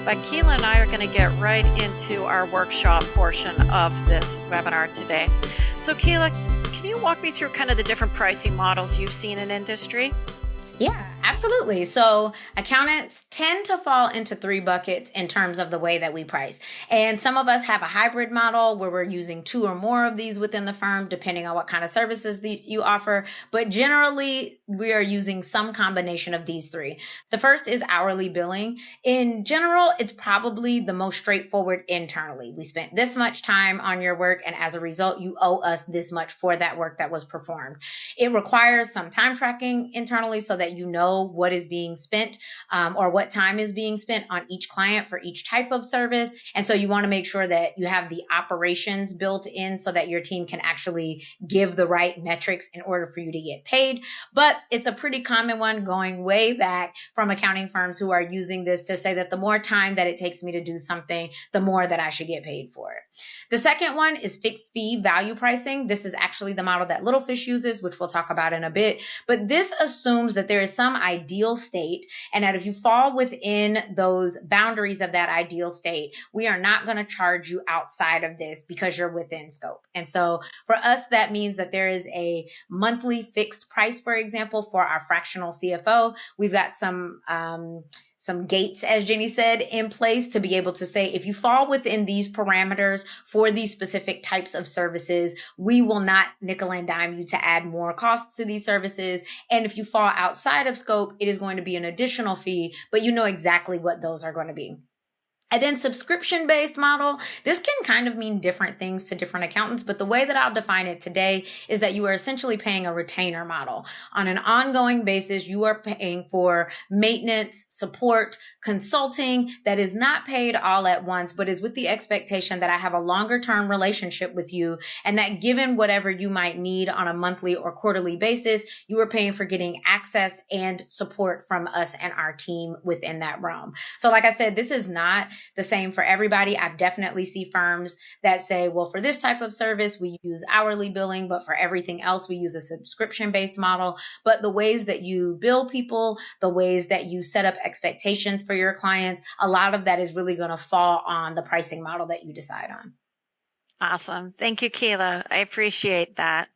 But Keila and I are going to get right into our workshop portion of this webinar today. So Keila, can you walk me through kind of the different pricing models you've seen in industry? Yeah, absolutely. So accountants tend to fall into three buckets in terms of the way that we price. And some of us have a hybrid model where we're using two or more of these within the firm, depending on what kind of services you offer. But generally, we are using some combination of these three. The first is hourly billing. In general, it's probably the most straightforward internally. We spent this much time on your work, and as a result, you owe us this much for that work that was performed. It requires some time tracking internally so that you know what is being spent or what time is being spent on each client for each type of service. And so you want to make sure that you have the operations built in so that your team can actually give the right metrics in order for you to get paid. But it's a pretty common one going way back from accounting firms who are using this to say that the more time that it takes me to do something, the more that I should get paid for it. The second one is fixed fee value pricing. This is actually the model that Littlefish uses, which we'll talk about in a bit. But this assumes that there is some ideal state, and that if you fall within those boundaries of that ideal state, we are not going to charge you outside of this because you're within scope. And so for us, that means that there is a monthly fixed price, for example, for our fractional CFO. We've got some gates, as Jenny said, in place to be able to say, if you fall within these parameters for these specific types of services, we will not nickel and dime you to add more costs to these services. And if you fall outside of scope, it is going to be an additional fee, but you know exactly what those are going to be. And then subscription-based model, this can kind of mean different things to different accountants, but the way that I'll define it today is that you are essentially paying a retainer model. On an ongoing basis, you are paying for maintenance, support, consulting that is not paid all at once, but is with the expectation that I have a longer-term relationship with you, and that given whatever you might need on a monthly or quarterly basis, you are paying for getting access and support from us and our team within that realm. So like I said, this is not the same for everybody. I definitely see firms that say, well, for this type of service, we use hourly billing, but for everything else, we use a subscription-based model. But the ways that you bill people, the ways that you set up expectations for your clients, a lot of that is really going to fall on the pricing model that you decide on. Awesome. Thank you, Keila. I appreciate that.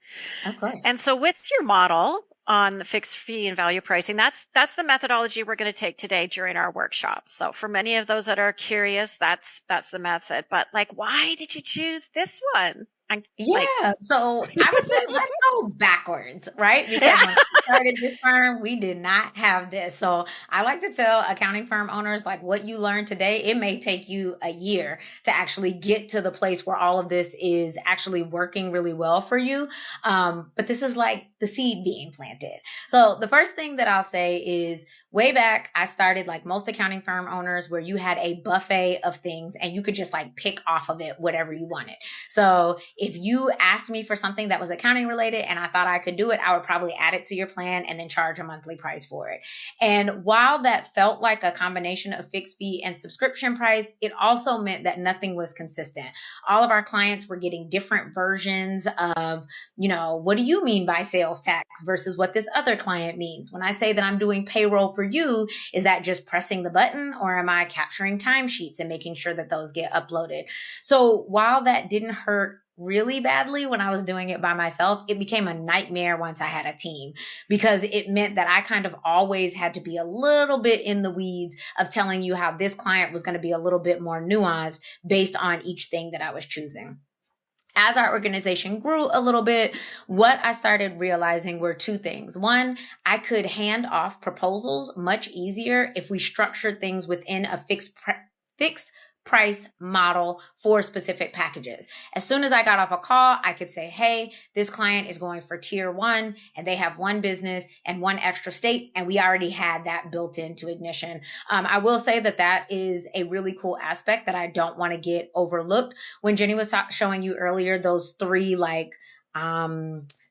Of course. And so with your model on the fixed fee and value pricing, that's the methodology we're going to take today during our workshop. So for many of those that are curious, that's the method. But like, why did you choose this one? So I would say let's go backwards, right? Because when we started this firm, we did not have this. So I like to tell accounting firm owners, like, what you learn today, it may take you a year to actually get to the place where all of this is actually working really well for you. But this is like the seed being planted. So the first thing that I'll say is, way back, I started like most accounting firm owners where you had a buffet of things and you could just like pick off of it whatever you wanted. So if you asked me for something that was accounting related and I thought I could do it, I would probably add it to your plan and then charge a monthly price for it. And while that felt like a combination of fixed fee and subscription price, it also meant that nothing was consistent. All of our clients were getting different versions of, what do you mean by sales tax versus what this other client means? When I say that I'm doing payroll for you, is that just pressing the button, or am I capturing timesheets and making sure that those get uploaded? So while that didn't hurt really badly when I was doing it by myself, it became a nightmare once I had a team, because it meant that I kind of always had to be a little bit in the weeds of telling you how this client was going to be a little bit more nuanced based on each thing that I was choosing. As our organization grew a little bit, what I started realizing were two things. One, I could hand off proposals much easier if we structured things within a fixed price model for specific packages. As soon as I got off a call, I could say, hey, this client is going for tier 1 and they have one business and one extra state. And we already had that built into Ignition. I will say that is a really cool aspect that I don't want to get overlooked. When Jenny was showing you earlier, those three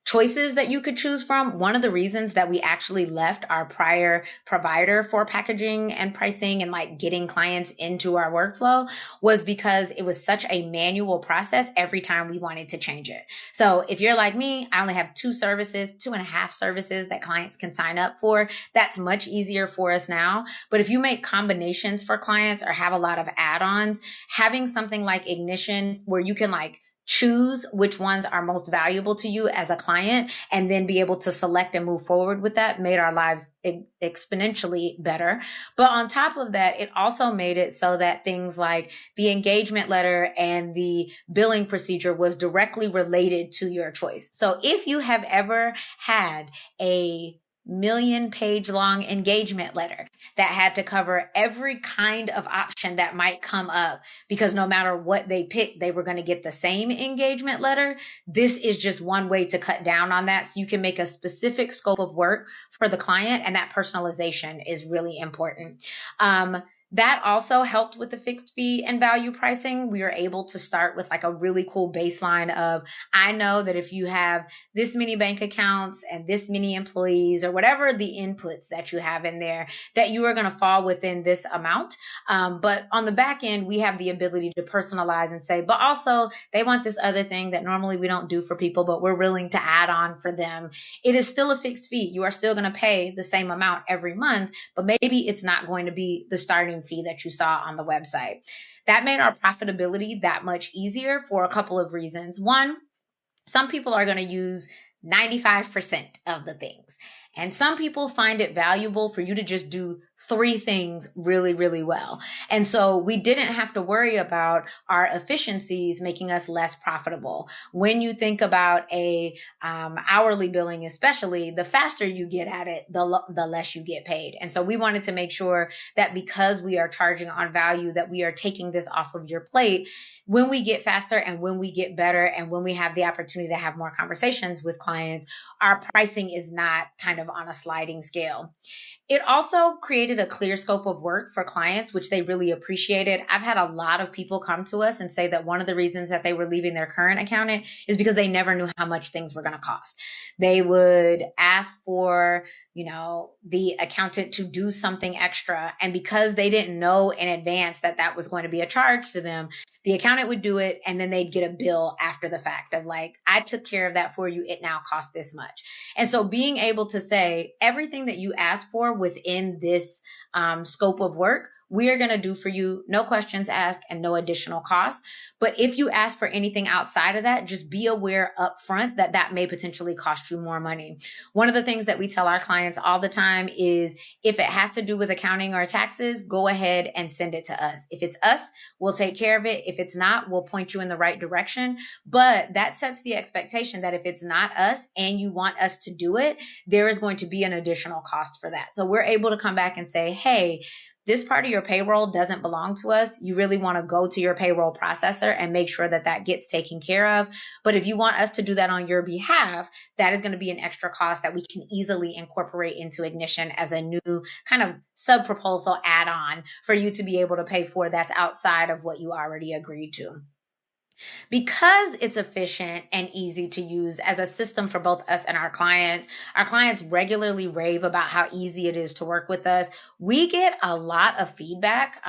choices that you could choose from. One of the reasons that we actually left our prior provider for packaging and pricing and like getting clients into our workflow was because it was such a manual process every time we wanted to change it. So if you're like me, I only have 2.5 services that clients can sign up for. That's much easier for us now. But if you make combinations for clients or have a lot of add-ons, having something like Ignition where you can like choose which ones are most valuable to you as a client and then be able to select and move forward with that made our lives exponentially better. But on top of that, it also made it so that things like the engagement letter and the billing procedure was directly related to your choice. So if you have ever had a million-page long engagement letter that had to cover every kind of option that might come up, because no matter what they picked, they were going to get the same engagement letter. This is just one way to cut down on that. So you can make a specific scope of work for the client, and that personalization is really important. That also helped with the fixed fee and value pricing. We were able to start with like a really cool baseline of, I know that if you have this many bank accounts and this many employees or whatever the inputs that you have in there, that you are going to fall within this amount. But on the back end, we have the ability to personalize and say, but also they want this other thing that normally we don't do for people, but we're willing to add on for them. It is still a fixed fee. You are still going to pay the same amount every month, but maybe it's not going to be the starting fee that you saw on the website. That made our profitability that much easier for a couple of reasons. One, some people are going to use 95% of the things. And some people find it valuable for you to just do 3 things really, really well. And so we didn't have to worry about our efficiencies making us less profitable. When you think about a hourly billing, especially, the faster you get at it, the less you get paid. And so we wanted to make sure that because we are charging on value, that we are taking this off of your plate. When we get faster and when we get better and when we have the opportunity to have more conversations with clients, our pricing is not kind of on a sliding scale. It also created a clear scope of work for clients, which they really appreciated. I've had a lot of people come to us and say that one of the reasons that they were leaving their current accountant is because they never knew how much things were going to cost. They would ask for, the accountant to do something extra. And because they didn't know in advance that that was going to be a charge to them, the accountant would do it and then they'd get a bill after the fact of like, I took care of that for you. It now costs this much. And so being able to say everything that you asked for within this scope of work, we are going to do for you, no questions asked and no additional cost. But if you ask for anything outside of that, just be aware up front that that may potentially cost you more money. One of the things that we tell our clients all the time is if it has to do with accounting or taxes, go ahead and send it to us. If it's us, we'll take care of it. If it's not, we'll point you in the right direction. But that sets the expectation that if it's not us and you want us to do it, there is going to be an additional cost for that. So we're able to come back and say, hey, this part of your payroll doesn't belong to us. You really want to go to your payroll processor and make sure that that gets taken care of. But if you want us to do that on your behalf, that is going to be an extra cost that we can easily incorporate into Ignition as a new kind of sub-proposal add-on for you to be able to pay for that's outside of what you already agreed to. Because it's efficient and easy to use as a system for both us and our clients regularly rave about how easy it is to work with us. We get a lot of feedback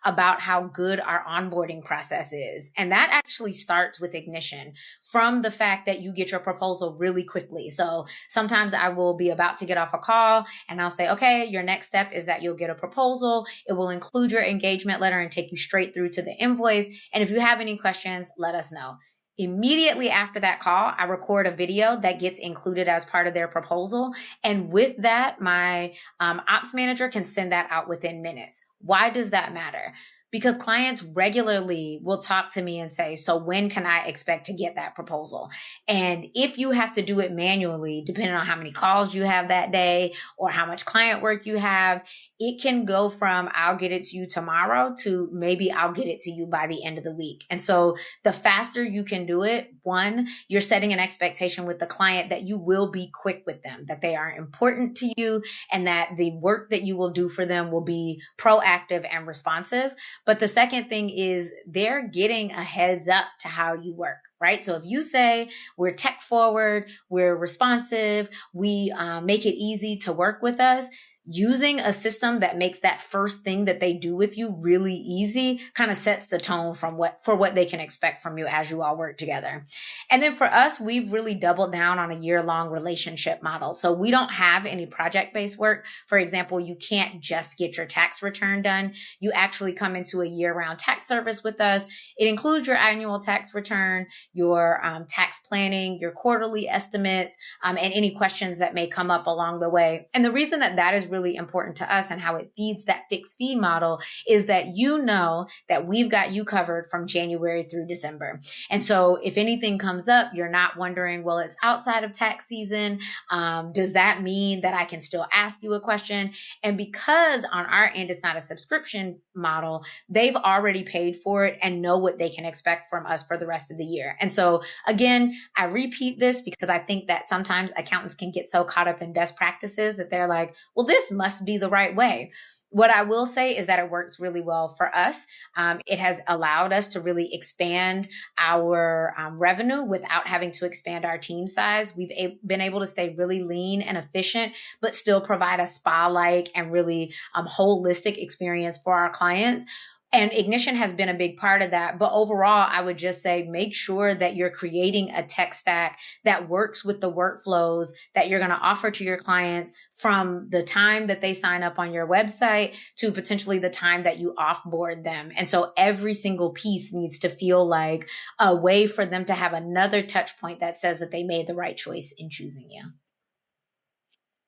about how good our onboarding process is. And that actually starts with Ignition from the fact that you get your proposal really quickly. So sometimes I will be about to get off a call and I'll say, okay, your next step is that you'll get a proposal. It will include your engagement letter and take you straight through to the invoice. And if you have any questions, let us know. Immediately after that call, I record a video that gets included as part of their proposal. And with that, my ops manager can send that out within minutes. Why does that matter? Because clients regularly will talk to me and say, so when can I expect to get that proposal? And if you have to do it manually, depending on how many calls you have that day or how much client work you have, it can go from I'll get it to you tomorrow to maybe I'll get it to you by the end of the week. And so the faster you can do it, one, you're setting an expectation with the client that you will be quick with them, that they are important to you and that the work that you will do for them will be proactive and responsive. But the second thing is they're getting a heads up to how you work. Right. So if you say we're tech forward, we're responsive, we make it easy to work with us, using a system that makes that first thing that they do with you really easy kind of sets the tone for what they can expect from you as you all work together. And then for us, we've really doubled down on a year-long relationship model. So we don't have any project-based work. For example, you can't just get your tax return done. You actually come into a year-round tax service with us. It includes your annual tax return, your tax planning, your quarterly estimates, and any questions that may come up along the way. And the reason that that is really important to us and how it feeds that fixed fee model is that you know that we've got you covered from January through December. And so if anything comes up, you're not wondering, well, it's outside of tax season. Does that mean that I can still ask you a question? And because on our end, it's not a subscription model, they've already paid for it and know what they can expect from us for the rest of the year. And so again, I repeat this because I think that sometimes accountants can get so caught up in best practices that they're like, well, this must be the right way. What I will say is that it works really well for us. It has allowed us to really expand our revenue without having to expand our team size. We've been able to stay really lean and efficient, but still provide a spa-like and really holistic experience for our clients. And Ignition has been a big part of that. But overall, I would just say make sure that you're creating a tech stack that works with the workflows that you're going to offer to your clients from the time that they sign up on your website to potentially the time that you offboard them. And so every single piece needs to feel like a way for them to have another touch point that says that they made the right choice in choosing you.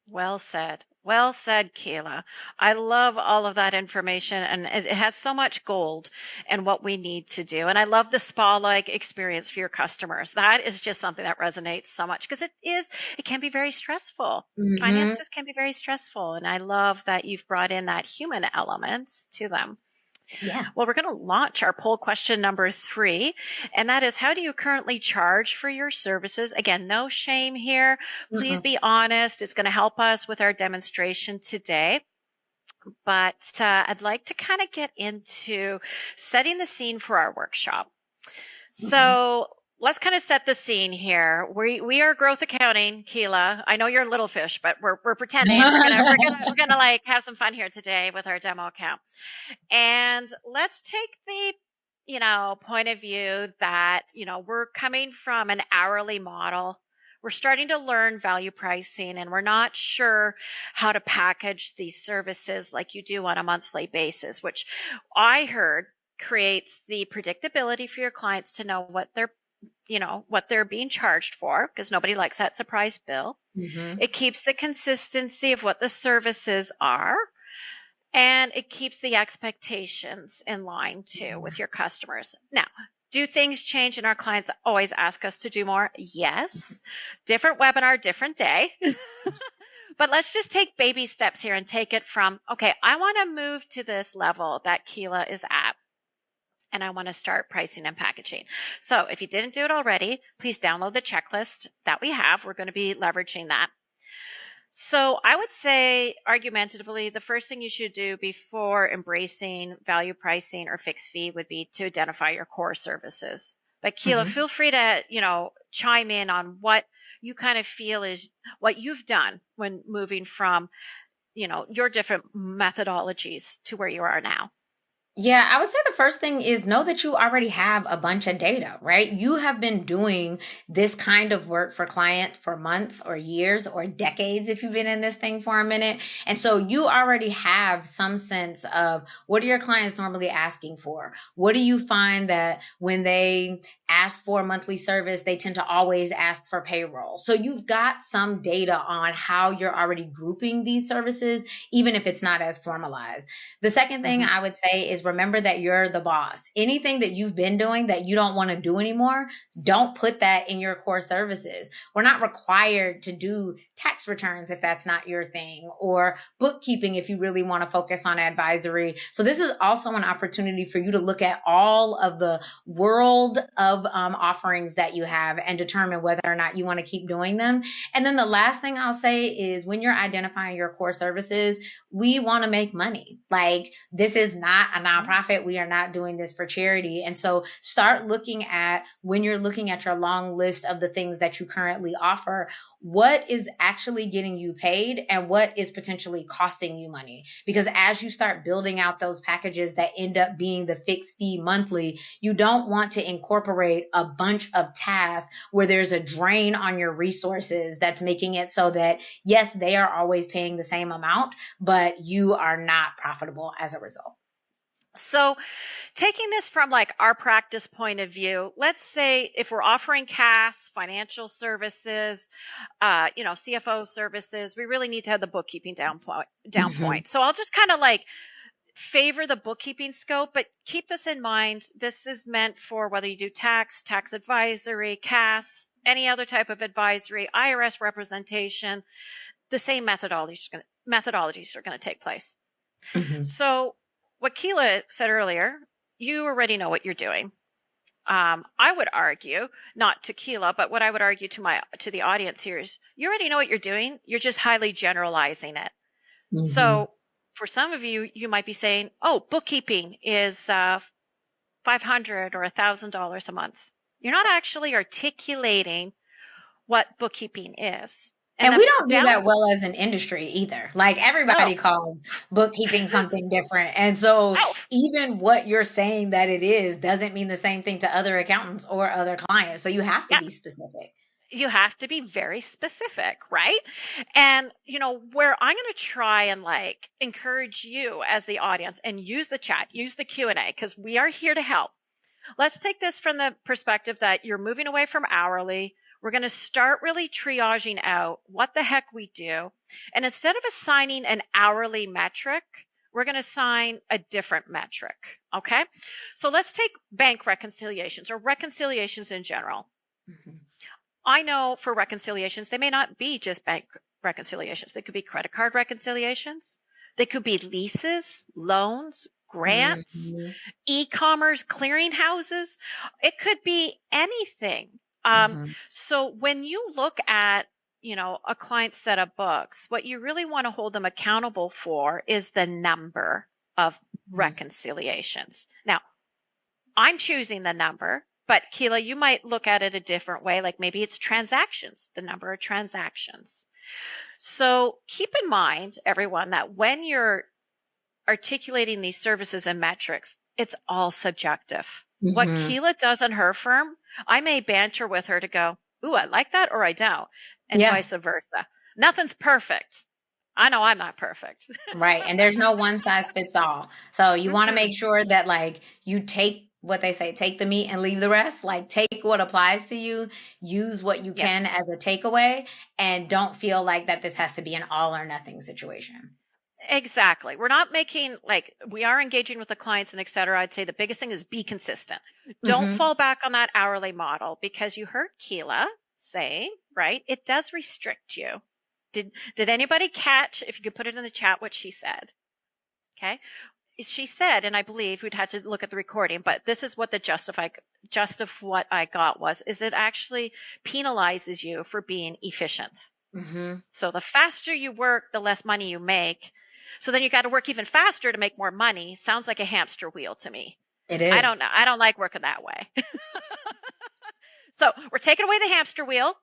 Well said. Well said, Keila. I love all of that information, and it has so much gold in what we need to do. And I love the spa-like experience for your customers. That is just something that resonates so much because it can be very stressful. Mm-hmm. Finances can be very stressful. And I love that you've brought in that human element to them. Yeah. Well, we're going to launch our poll question number 3, and that is, how do you currently charge for your services? Again, no shame here. Please be honest. It's going to help us with our demonstration today. But I'd like to kind of get into setting the scene for our workshop. So let's kind of set the scene here. We are growth accounting, Keila. I know you're a little fish, but we're pretending. We're gonna like have some fun here today with our demo account. And let's take the point of view that we're coming from an hourly model. We're starting to learn value pricing, and we're not sure how to package these services like you do on a monthly basis, which I heard creates the predictability for your clients to know what they're being charged for, because nobody likes that surprise bill. It keeps the consistency of what the services are, and it keeps the expectations in line too with your customers. Now, do things change and our clients always ask us to do more? Yes. Different webinar, different day. But let's just take baby steps here and take it from, okay, I want to move to this level that Keila is at, and I want to start pricing and packaging. So if you didn't do it already, please download the checklist that we have. We're going to be leveraging that. So I would say, argumentatively, the first thing you should do before embracing value pricing or fixed fee would be to identify your core services. But Keila, feel free to, chime in on what you kind of feel is what you've done when moving from, your different methodologies to where you are now. Yeah, I would say the first thing is know that you already have a bunch of data, right? You have been doing this kind of work for clients for months or years or decades if you've been in this thing for a minute. And so you already have some sense of what are your clients normally asking for? What do you find that when they ask for a monthly service, they tend to always ask for payroll? So you've got some data on how you're already grouping these services, even if it's not as formalized. The second thing I would say is remember that you're the boss. Anything that you've been doing that you don't want to do anymore, don't put that in your core services. We're not required to do tax returns if that's not your thing, or bookkeeping if you really want to focus on advisory. So this is also an opportunity for you to look at all of the world of of offerings that you have and determine whether or not you want to keep doing them. And then the last thing I'll say is when you're identifying your core services, we want to make money. Like, this is not a nonprofit. We are not doing this for charity. And so start looking at, when you're looking at your long list of the things that you currently offer, what is actually getting you paid and what is potentially costing you money. Because as you start building out those packages that end up being the fixed fee monthly, you don't want to incorporate a bunch of tasks where there's a drain on your resources that's making it so that, yes, they are always paying the same amount, but you are not profitable as a result. So taking this from like our practice point of view, let's say if we're offering CAS, financial services, CFO services, we really need to have the bookkeeping down point. So I'll just kind of like favor the bookkeeping scope, but keep this in mind. This is meant for whether you do tax advisory, CAS, any other type of advisory, IRS representation, the same methodologies are going to take place. So what Keila said earlier, you already know what you're doing. I would argue, not to Keila, but what I would argue to the audience here is you already know what you're doing. You're just highly generalizing it. So for some of you, you might be saying, oh, bookkeeping is $500 or $1,000 a month. You're not actually articulating what bookkeeping is. And we don't do that well as an industry either. Like, everybody calls bookkeeping something different. And so even what you're saying that it is doesn't mean the same thing to other accountants or other clients. So you have to be specific. You have to be very specific, right? And, where I'm going to try and like encourage you as the audience and use the chat, use the Q&A, because we are here to help. Let's take this from the perspective that you're moving away from hourly. We're going to start really triaging out what the heck we do. And instead of assigning an hourly metric, we're going to assign a different metric. Okay. So let's take bank reconciliations or reconciliations in general. I know for reconciliations, they may not be just bank reconciliations. They could be credit card reconciliations. They could be leases, loans, grants, e-commerce clearinghouses. It could be anything. So when you look at, a client's set of books, what you really want to hold them accountable for is the number of reconciliations. Now, I'm choosing the number, but Keila, you might look at it a different way. Like maybe it's transactions, the number of transactions. So keep in mind, everyone, that when you're articulating these services and metrics, it's all subjective. What Keila does in her firm, I may banter with her to go, ooh, I like that, or I don't, and vice versa. Nothing's perfect. I know I'm not perfect. Right. And there's no one size fits all. So you want to make sure that like you take what they say, take the meat and leave the rest. Like, take what applies to you, use what you can as a takeaway, and don't feel like that this has to be an all or nothing situation. Exactly. We're not making we are engaging with the clients and et cetera. I'd say the biggest thing is be consistent. Don't fall back on that hourly model, because you heard Keila say, right? It does restrict you. Did anybody catch, if you could put it in the chat, what she said? Okay. She said, and I believe we'd had to look at the recording, but this is what the gist of what I got was, is it actually penalizes you for being efficient. So the faster you work, the less money you make. So then you got to work even faster to make more money. Sounds like a hamster wheel to me. It is. I don't know. I don't like working that way. So we're taking away the hamster wheel,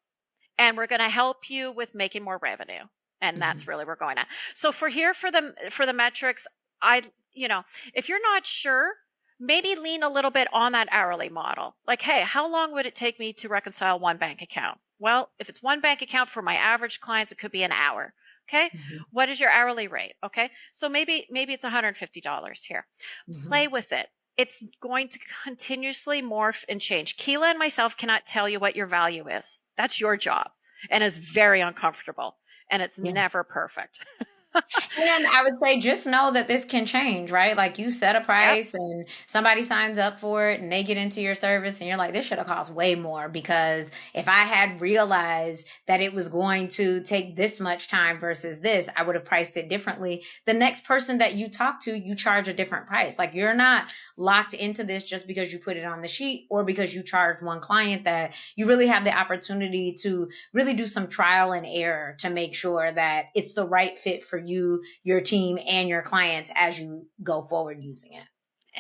and we're going to help you with making more revenue. And that's really where we're going at. So for the metrics, if you're not sure, maybe lean a little bit on that hourly model. Like, hey, how long would it take me to reconcile one bank account? Well, if it's one bank account for my average clients, it could be an hour. Okay. What is your hourly rate? Okay. So maybe it's $150 here. Play with it. It's going to continuously morph and change. Keila and myself cannot tell you what your value is. That's your job, and it's very uncomfortable, and it's never perfect. And I would say just know that this can change, right? Like you set a Yep. price and somebody signs up for it and they get into your service and you're like, this should have cost way more because if I had realized that it was going to take this much time versus this, I would have priced it differently. The next person that you talk to, you charge a different price. Like you're not locked into this just because you put it on the sheet or because you charged one client, that you really have the opportunity to really do some trial and error to make sure that it's the right fit for you, your team, and your clients as you go forward using it.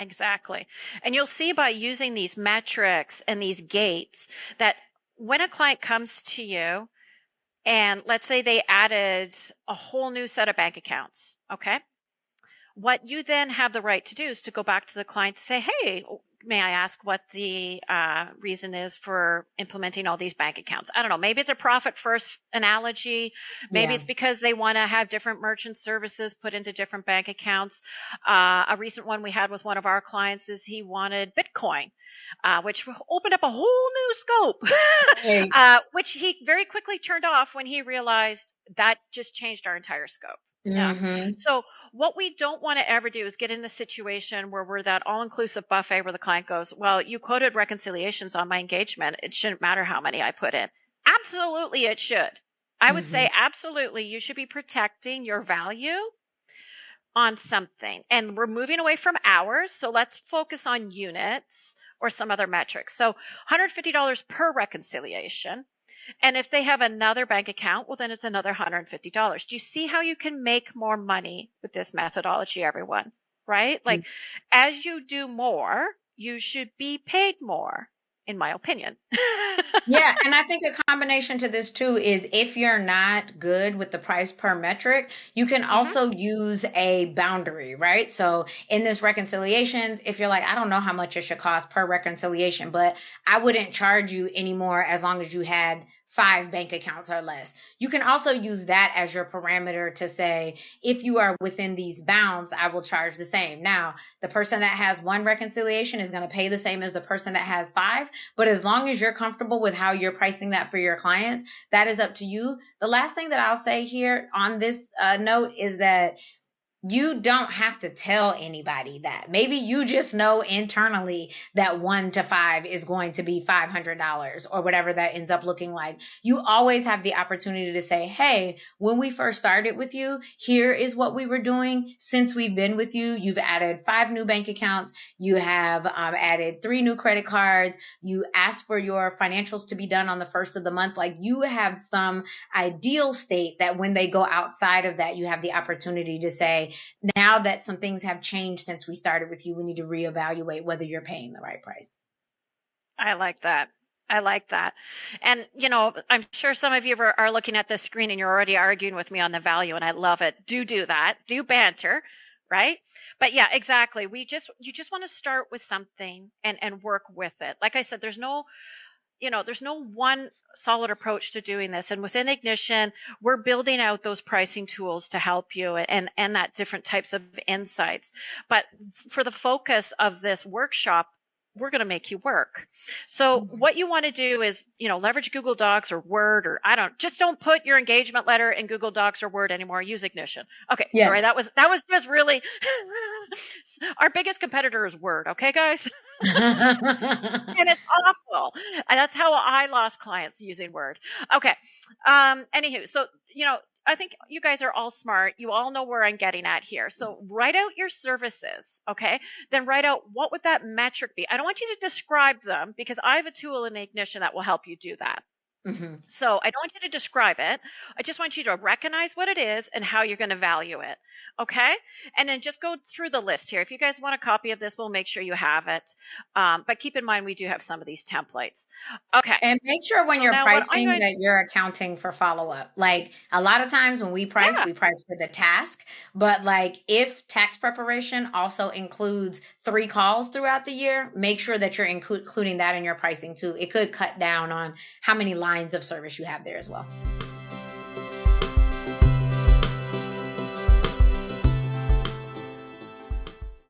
Exactly. And you'll see by using these metrics and these gates that when a client comes to you and let's say they added a whole new set of bank accounts, okay? What you then have the right to do is to go back to the client to say, hey, may I ask what the reason is for implementing all these bank accounts? I don't know. Maybe it's a profit first analogy. Maybe Yeah. it's because they want to have different merchant services put into different bank accounts. A recent one we had with one of our clients is he wanted Bitcoin, which opened up a whole new scope, Right. which he very quickly turned off when he realized that just changed our entire scope. Yeah. Mm-hmm. So what we don't want to ever do is get in the situation where we're that all-inclusive buffet where the client goes, well, you quoted reconciliations on my engagement. It shouldn't matter how many I put in. Absolutely, it should. I would Mm-hmm. say absolutely, you should be protecting your value on something. And we're moving away from hours. So let's focus on units or some other metrics. So $150 per reconciliation. And if they have another bank account, well, then it's another $150. Do you see how you can make more money with this methodology, everyone? Right? Like, as you do more, you should be paid more, in my opinion. Yeah, and I think a combination to this too is if you're not good with the price per metric, you can Hmm. also use a boundary, right? So in this reconciliations, if you're like, I don't know how much it should cost per reconciliation, but I wouldn't charge you anymore as long as you had 5 bank accounts or less. You can also use that as your parameter to say, if you are within these bounds, I will charge the same. Now, the person that has 1 reconciliation is going to pay the same as the person that has 5. But as long as you're comfortable with how you're pricing that for your clients, that is up to you. The last thing that I'll say here on this note is that you don't have to tell anybody that. Maybe you just know internally that 1 to 5 is going to be $500 or whatever that ends up looking like. You always have the opportunity to say, hey, when we first started with you, here is what we were doing. Since we've been with you, you've added 5 new bank accounts. You have added 3 new credit cards. You asked for your financials to be done on the first of the month. Like you have some ideal state that when they go outside of that, you have the opportunity to say, now that some things have changed since we started with you, we need to reevaluate whether you're paying the right price. I like that. I like that. And, I'm sure some of you are looking at this screen and you're already arguing with me on the value, and I love it. Do that. Do banter, right? But yeah, exactly. You just want to start with something and work with it. Like I said, there's no one solid approach to doing this. And within Ignition, we're building out those pricing tools to help you and that different types of insights. But for the focus of this workshop, we're going to make you work. So what you want to do is, leverage Google Docs or Word, or just don't put your engagement letter in Google Docs or Word anymore. Use Ignition. Okay. Sorry. Yes. That was just really our biggest competitor is Word. Okay, guys. And it's awful. And that's how I lost clients using Word. Okay. Anywho, so I think you guys are all smart. You all know where I'm getting at here. So write out your services, okay? Then write out what would that metric be. I don't want you to describe them because I have a tool in Ignition that will help you do that. Mm-hmm. So I don't want you to describe it. I just want you to recognize what it is and how you're going to value it. Okay. And then just go through the list here. If you guys want a copy of this, we'll make sure you have it. But keep in mind, we do have some of these templates. Okay. And make sure when So you're now what I'm pricing going to, that you're accounting for follow-up. Like a lot of times when we yeah. price for the task, but like if tax preparation also includes 3 calls throughout the year, make sure that you're including that in your pricing too. It could cut down on how many lines of service you have there as well.